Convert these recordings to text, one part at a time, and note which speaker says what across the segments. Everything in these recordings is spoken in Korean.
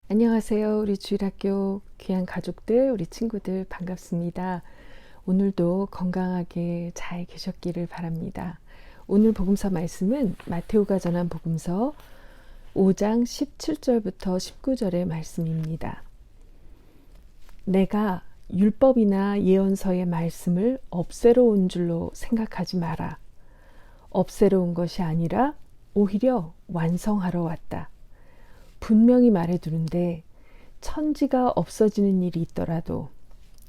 Speaker 1: 안녕하세요. 우리 주일학교 귀한 가족들, 우리 친구들 반갑습니다. 오늘도 건강하게 잘 계셨기를 바랍니다. 오늘 복음서 말씀은 마테오가 전한 복음서 5장 17절부터 19절의 말씀입니다. 내가 율법이나 예언서의 말씀을 없애러 온 줄로 생각하지 마라. 없애러 온 것이 아니라 오히려 완성하러 왔다. 분명히 말해두는데 천지가 없어지는 일이 있더라도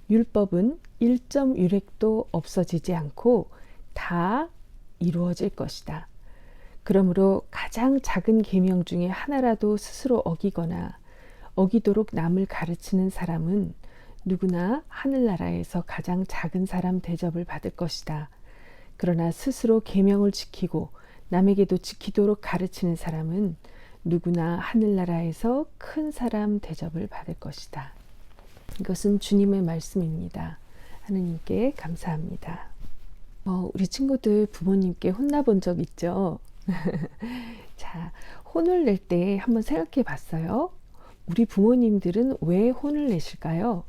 Speaker 1: 율법은 1.1획도 없어지지 않고 다 이루어질 것이다. 그러므로 가장 작은 계명 중에 하나라도 스스로 어기거나 어기도록 남을 가르치는 사람은 누구나 하늘나라에서 가장 작은 사람 대접을 받을 것이다. 그러나 스스로 계명을 지키고 남에게도 지키도록 가르치는 사람은 누구나 하늘나라에서 큰 사람 대접을 받을 것이다. 이것은 주님의 말씀입니다. 하느님께 감사합니다. 우리 친구들 부모님께 혼나본 적 있죠? 자, 혼을 낼 때 한번 생각해 봤어요? 우리 부모님들은 왜 혼을 내실까요?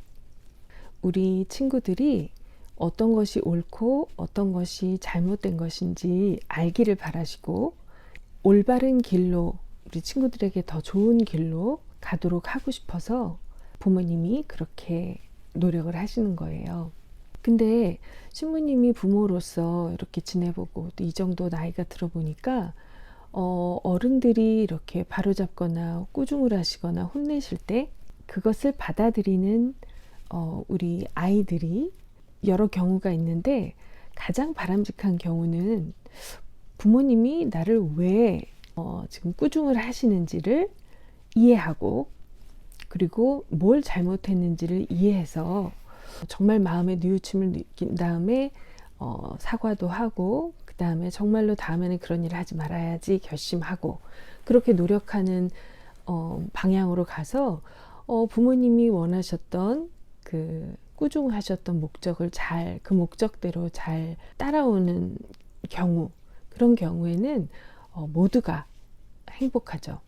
Speaker 1: 우리 친구들이 어떤 것이 옳고 어떤 것이 잘못된 것인지 알기를 바라시고 올바른 길로 우리 친구들에게 더 좋은 길로 가도록 하고 싶어서 부모님이 그렇게 노력을 하시는 거예요. 근데 신부님이 부모로서 이렇게 지내보고 또 이 정도 나이가 들어보니까 어른들이 이렇게 바로잡거나 꾸중을 하시거나 혼내실 때 그것을 받아들이는 우리 아이들이 여러 경우가 있는데 가장 바람직한 경우는 부모님이 나를 왜 지금 꾸중을 하시는지를 이해하고 그리고 뭘 잘못했는지를 이해해서 정말 마음의 뉘우침을 느낀 다음에 사과도 하고 그 다음에 정말로 다음에는 그런 일을 하지 말아야지 결심하고 그렇게 노력하는 방향으로 가서 부모님이 원하셨던 그 꾸중하셨던 목적을 그 목적대로 잘 따라오는 경우, 그런 경우에는 모두가 행복하죠.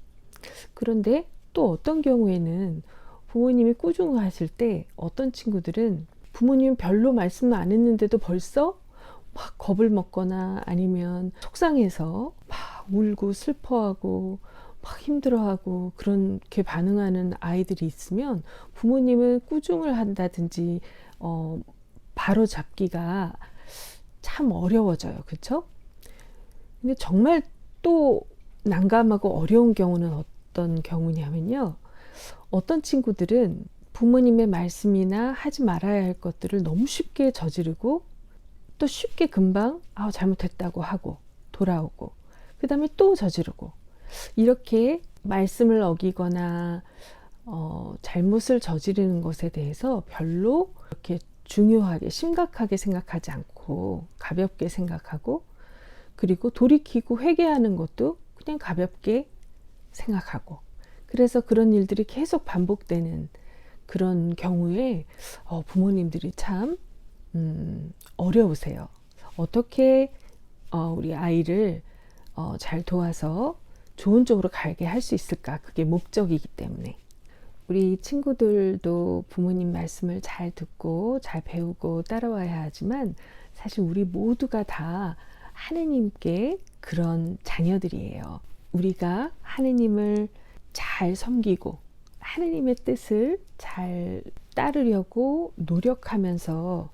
Speaker 1: 그런데 또 어떤 경우에는 부모님이 꾸중하실 때 어떤 친구들은 부모님 별로 말씀을 안 했는데도 벌써 막 겁을 먹거나 아니면 속상해서 막 울고 슬퍼하고 막 힘들어하고 그렇게 반응하는 아이들이 있으면 부모님은 꾸중을 한다든지 바로 잡기가 참 어려워져요. 그렇죠? 근데 정말 또 난감하고 어려운 경우는 어떤 경우냐면요. 어떤 친구들은 부모님의 말씀이나 하지 말아야 할 것들을 너무 쉽게 저지르고 또 쉽게 금방 잘못했다고 하고 돌아오고 그 다음에 또 저지르고 이렇게 말씀을 어기거나 잘못을 저지르는 것에 대해서 별로 그렇게 중요하게 심각하게 생각하지 않고 가볍게 생각하고 그리고 돌이키고 회개하는 것도 그냥 가볍게 생각하고 그래서 그런 일들이 계속 반복되는 그런 경우에 부모님들이 참 어려우세요. 어떻게 우리 아이를 잘 도와서 좋은 쪽으로 가게 할 수 있을까? 그게 목적이기 때문에 우리 친구들도 부모님 말씀을 잘 듣고 잘 배우고 따라와야 하지만 사실 우리 모두가 다 하느님께 그런 자녀들이에요. 우리가 하느님을 잘 섬기고 하느님의 뜻을 잘 따르려고 노력하면서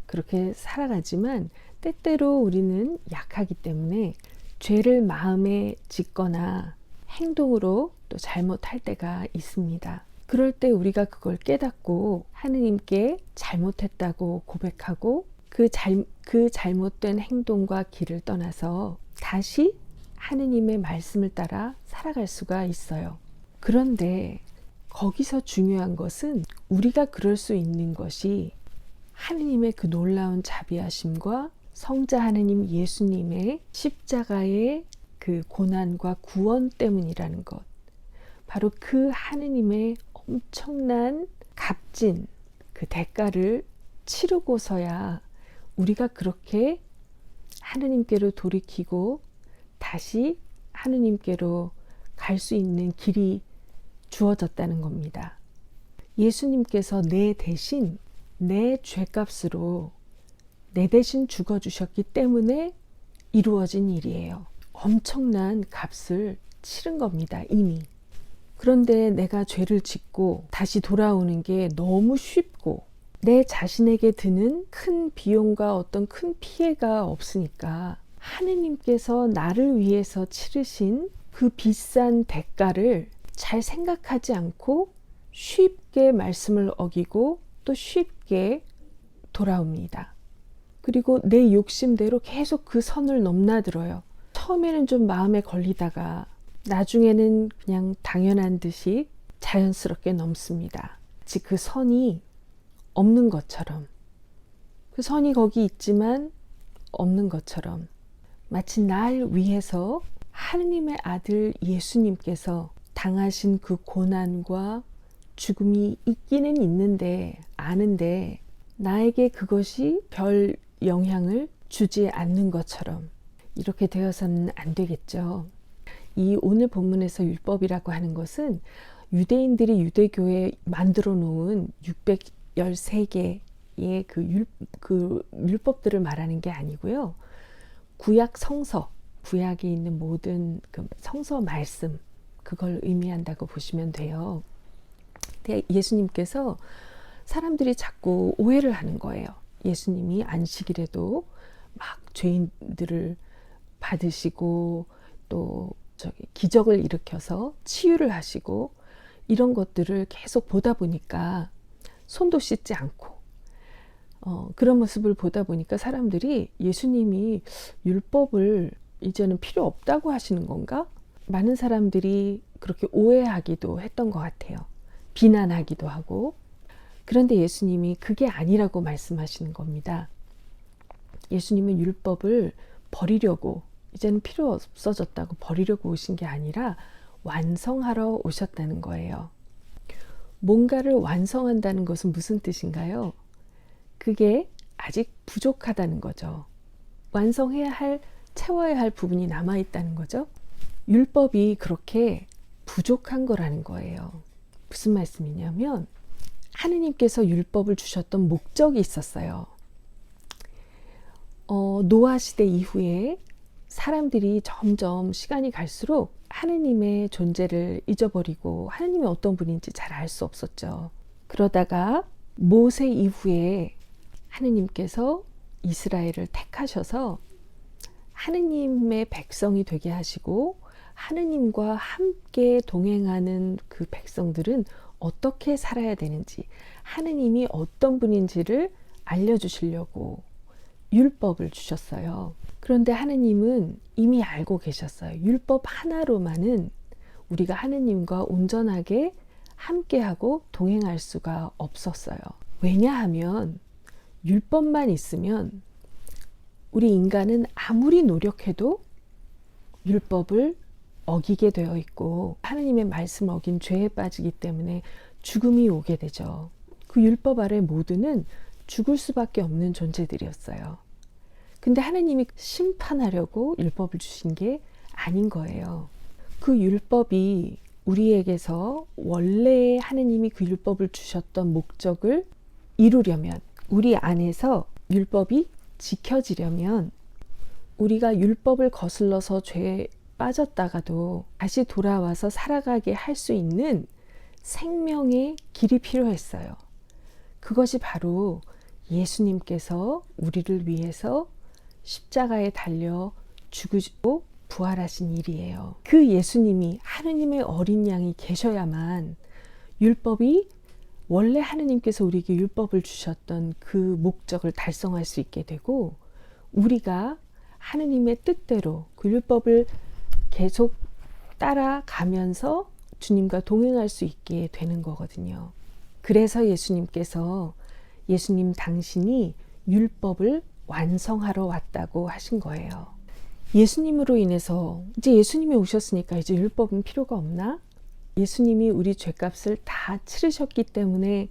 Speaker 1: 그렇게 살아가지만 때때로 우리는 약하기 때문에 죄를 마음에 짓거나 행동으로 또 잘못할 때가 있습니다. 그럴 때 우리가 그걸 깨닫고 하느님께 잘못했다고 고백하고 그 잘못된 행동과 길을 떠나서 다시 하느님의 말씀을 따라 살아갈 수가 있어요. 그런데 거기서 중요한 것은 우리가 그럴 수 있는 것이 하느님의 그 놀라운 자비하심과 성자 하느님 예수님의 십자가의 그 고난과 구원 때문이라는 것. 바로 그 하느님의 엄청난 값진 그 대가를 치르고서야 우리가 그렇게 하느님께로 돌이키고 다시 하느님께로 갈 수 있는 길이 주어졌다는 겁니다. 예수님께서 내 대신 내 죄값으로 내 대신 죽어주셨기 때문에 이루어진 일이에요. 엄청난 값을 치른 겁니다, 이미. 그런데 내가 죄를 짓고 다시 돌아오는 게 너무 쉽고 내 자신에게 드는 큰 비용과 어떤 큰 피해가 없으니까 하느님께서 나를 위해서 치르신 그 비싼 대가를 잘 생각하지 않고 쉽게 말씀을 어기고 또 쉽게 돌아옵니다. 그리고 내 욕심대로 계속 그 선을 넘나들어요. 처음에는 좀 마음에 걸리다가 나중에는 그냥 당연한 듯이 자연스럽게 넘습니다. 즉 그 선이 없는 것처럼, 그 선이 거기 있지만 없는 것처럼, 마치 날 위해서 하느님의 아들 예수님께서 당하신 그 고난과 죽음이 있기는 있는데 아는데 나에게 그것이 별 영향을 주지 않는 것처럼 이렇게 되어서는 안 되겠죠. 이 오늘 본문에서 율법이라고 하는 것은 유대인들이 유대교에 만들어 놓은 613개의 그 율법들을 말하는 게 아니고요. 구약 성서, 구약에 있는 모든 그 성서 말씀, 그걸 의미한다고 보시면 돼요. 근데 예수님께서 사람들이 자꾸 오해를 하는 거예요. 예수님이 안식일에도 막 죄인들을 받으시고 또 기적을 일으켜서 치유를 하시고 이런 것들을 계속 보다 보니까 손도 씻지 않고 그런 모습을 보다 보니까 사람들이 예수님이 율법을 이제는 필요 없다고 하시는 건가? 많은 사람들이 그렇게 오해하기도 했던 것 같아요. 비난하기도 하고. 그런데 예수님이 그게 아니라고 말씀하시는 겁니다. 예수님은 율법을 버리려고, 이제는 필요 없어졌다고 버리려고 오신 게 아니라 완성하러 오셨다는 거예요. 뭔가를 완성한다는 것은 무슨 뜻인가요? 그게 아직 부족하다는 거죠. 완성해야 할, 채워야 할 부분이 남아있다는 거죠. 율법이 그렇게 부족한 거라는 거예요. 무슨 말씀이냐면 하느님께서 율법을 주셨던 목적이 있었어요. 노아 시대 이후에 사람들이 점점 시간이 갈수록 하느님의 존재를 잊어버리고 하느님이 어떤 분인지 잘 알 수 없었죠. 그러다가 모세 이후에 하느님께서 이스라엘을 택하셔서 하느님의 백성이 되게 하시고 하느님과 함께 동행하는 그 백성들은 어떻게 살아야 되는지, 하느님이 어떤 분인지를 알려주시려고 율법을 주셨어요. 그런데 하느님은 이미 알고 계셨어요. 율법 하나로만은 우리가 하느님과 온전하게 함께하고 동행할 수가 없었어요. 왜냐하면 율법만 있으면 우리 인간은 아무리 노력해도 율법을 어기게 되어 있고 하느님의 말씀을 어긴 죄에 빠지기 때문에 죽음이 오게 되죠. 그 율법 아래 모두는 죽을 수밖에 없는 존재들이었어요. 근데 하느님이 심판하려고 율법을 주신 게 아닌 거예요. 그 율법이 우리에게서 원래 하느님이 그 율법을 주셨던 목적을 이루려면, 우리 안에서 율법이 지켜지려면 우리가 율법을 거슬러서 죄에 빠졌다가도 다시 돌아와서 살아가게 할 수 있는 생명의 길이 필요했어요. 그것이 바로 예수님께서 우리를 위해서 십자가에 달려 죽으시고 부활하신 일이에요. 그 예수님이, 하느님의 어린 양이 계셔야만 율법이, 원래 하느님께서 우리에게 율법을 주셨던 그 목적을 달성할 수 있게 되고, 우리가 하느님의 뜻대로 그 율법을 계속 따라가면서 주님과 동행할 수 있게 되는 거거든요. 그래서 예수님께서, 예수님 당신이 율법을 완성하러 왔다고 하신 거예요. 예수님으로 인해서, 이제 예수님이 오셨으니까 이제 율법은 필요가 없나? 예수님이 우리 죄값을 다 치르셨기 때문에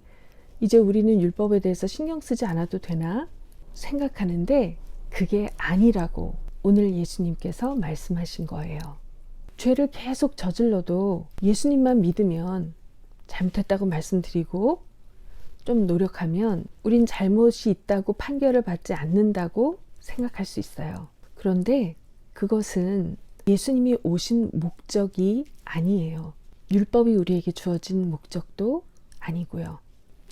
Speaker 1: 이제 우리는 율법에 대해서 신경 쓰지 않아도 되나 생각하는데 그게 아니라고 오늘 예수님께서 말씀하신 거예요. 죄를 계속 저질러도 예수님만 믿으면, 잘못했다고 말씀드리고 좀 노력하면 우린 잘못이 있다고 판결을 받지 않는다고 생각할 수 있어요. 그런데 그것은 예수님이 오신 목적이 아니에요. 율법이 우리에게 주어진 목적도 아니고요.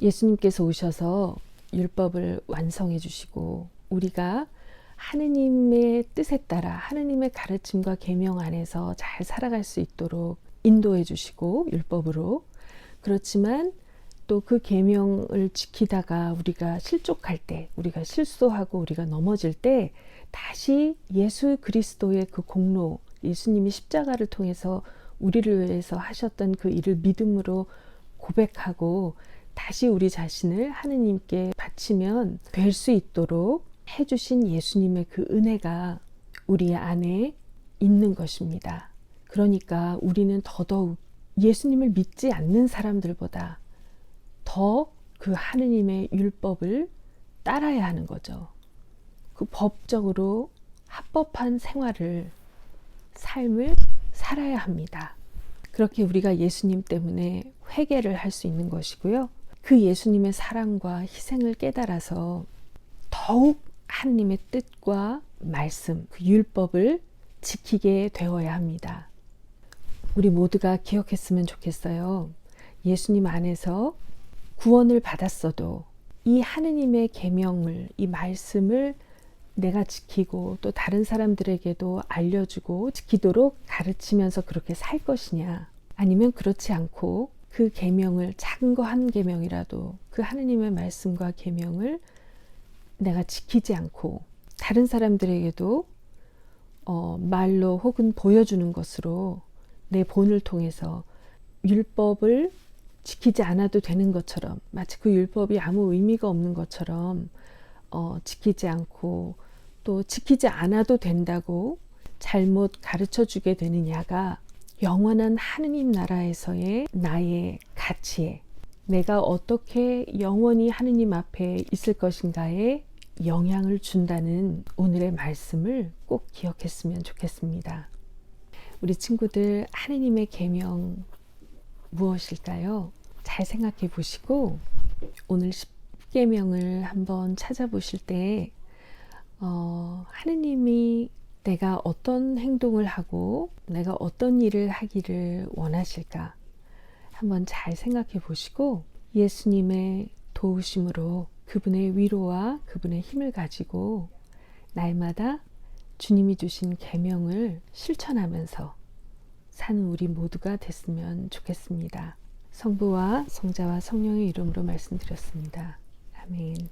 Speaker 1: 예수님께서 오셔서 율법을 완성해 주시고 우리가 하느님의 뜻에 따라 하느님의 가르침과 계명 안에서 잘 살아갈 수 있도록 인도해 주시고 율법으로, 그렇지만 또 그 계명을 지키다가 우리가 실족할 때, 우리가 실수하고 우리가 넘어질 때 다시 예수 그리스도의 그 공로, 예수님이 십자가를 통해서 우리를 위해서 하셨던 그 일을 믿음으로 고백하고 다시 우리 자신을 하느님께 바치면 될 수 있도록 해주신 예수님의 그 은혜가 우리 안에 있는 것입니다. 그러니까 우리는 더더욱 예수님을 믿지 않는 사람들보다 더 그 하느님의 율법을 따라야 하는 거죠. 그 법적으로 합법한 삶을 살아야 합니다. 그렇게 우리가 예수님 때문에 회개를 할 수 있는 것이고요. 그 예수님의 사랑과 희생을 깨달아서 더욱 하느님의 뜻과 말씀, 그 율법을 지키게 되어야 합니다. 우리 모두가 기억했으면 좋겠어요. 예수님 안에서 구원을 받았어도 이 하느님의 계명을, 이 말씀을 내가 지키고 또 다른 사람들에게도 알려주고 지키도록 가르치면서 그렇게 살 것이냐, 아니면 그렇지 않고 그 계명을, 작은 거 한 계명이라도 그 하느님의 말씀과 계명을 내가 지키지 않고 다른 사람들에게도 말로 혹은 보여주는 것으로 내 본을 통해서 율법을 지키지 않아도 되는 것처럼, 마치 그 율법이 아무 의미가 없는 것처럼 지키지 않고 또 지키지 않아도 된다고 잘못 가르쳐 주게 되느냐가 영원한 하느님 나라에서의 나의 가치에, 내가 어떻게 영원히 하느님 앞에 있을 것인가에 영향을 준다는 오늘의 말씀을 꼭 기억했으면 좋겠습니다. 우리 친구들, 하느님의 계명 무엇일까요? 잘 생각해 보시고 오늘 10계명을 한번 찾아보실 때 하느님이 내가 어떤 행동을 하고 내가 어떤 일을 하기를 원하실까 한번 잘 생각해 보시고 예수님의 도우심으로 그분의 위로와 그분의 힘을 가지고 날마다 주님이 주신 계명을 실천하면서 사는 우리 모두가 됐으면 좋겠습니다. 성부와 성자와 성령의 이름으로 말씀드렸습니다. 아멘.